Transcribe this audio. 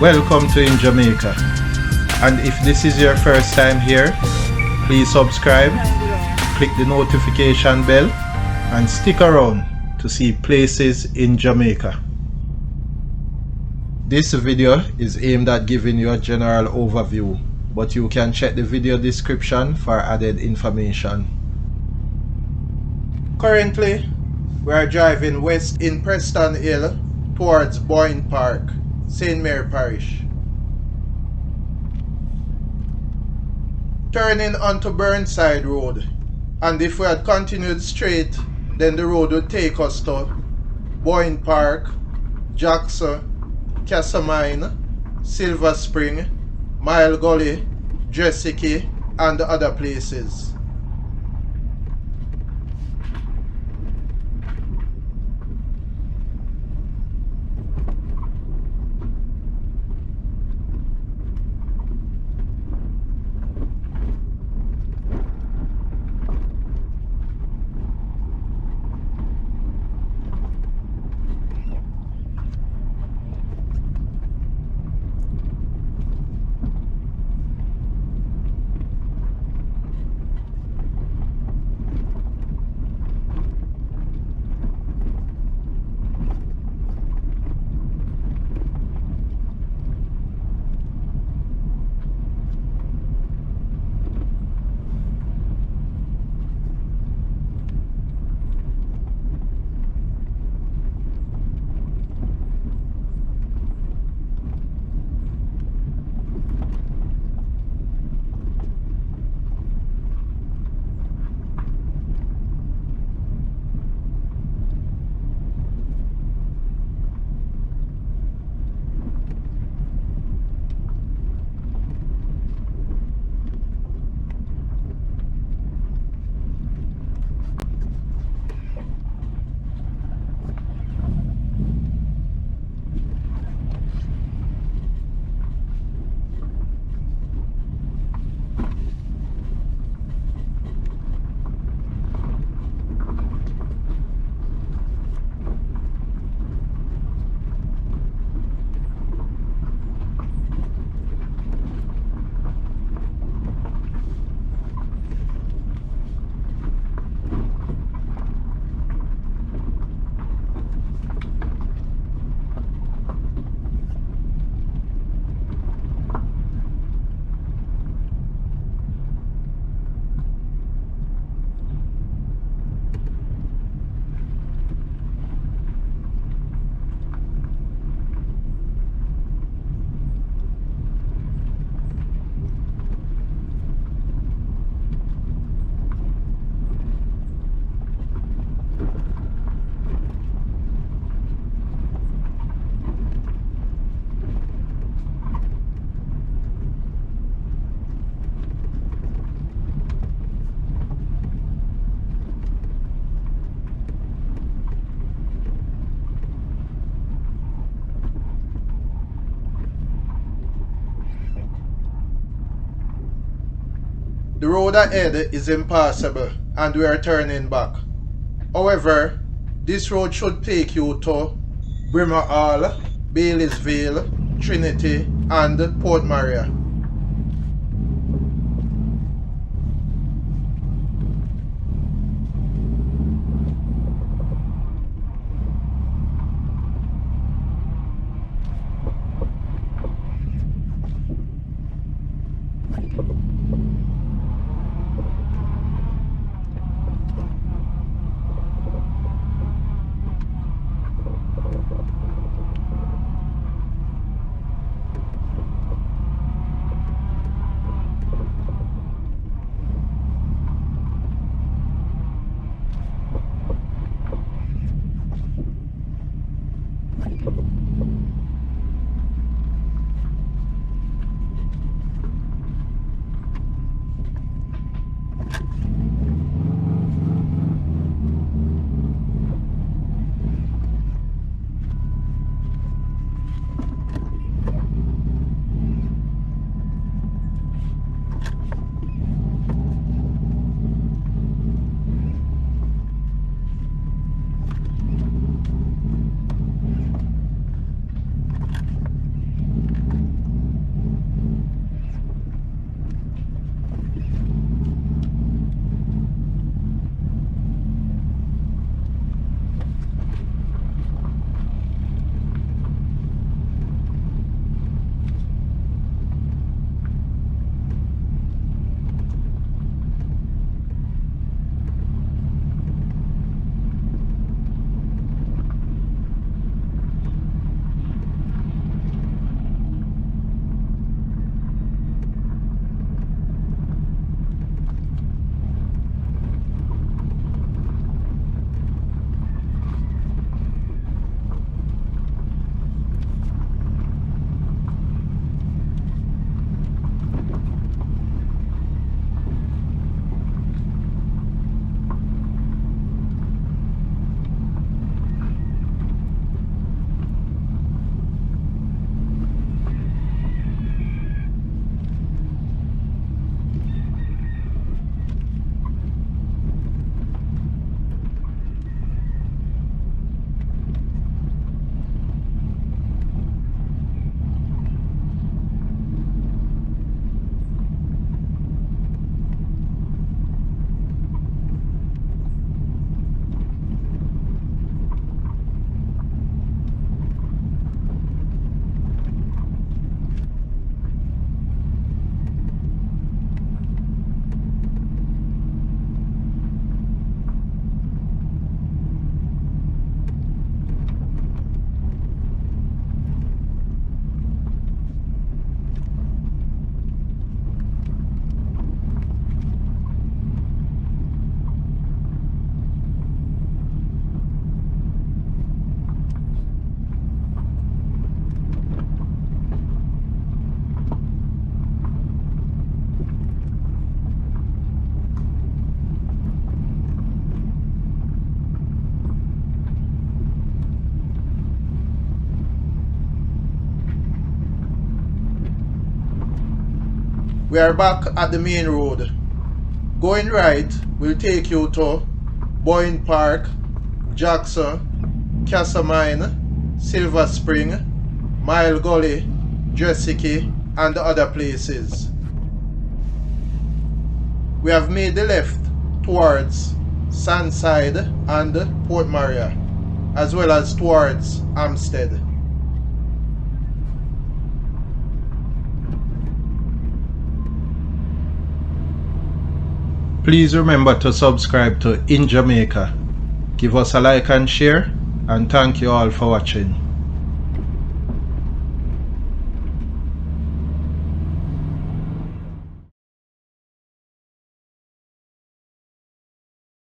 Welcome to In Jamaica. And if this is your first time here, please subscribe, click the notification bell, and stick around to see places in Jamaica. This video is aimed at giving you a general overview, but you can check the video description for added information. Currently, we are driving west in Preston Hill towards Boyne Park, St. Mary Parish. Turning onto Burnside Road, and if we had continued straight, then the road would take us to Boyne Park, Jackson, Cassamine, Silver Spring, Mile Gully, Jessica, and other places. The road ahead is impassable and we are turning back. However, this road should take you to Brimmer Hall, Baileysville, Trinity, and Port Maria. We are back at the main road. Going right will take you to Boyne Park, Jackson, Castlemaine, Silver Spring, Mile Gully, Dressicky, and other places. We have made the left towards Sandside and Port Maria, as well as towards Hampstead. Please remember to subscribe to In Jamaica. Give us a like and share, and thank you all for watching.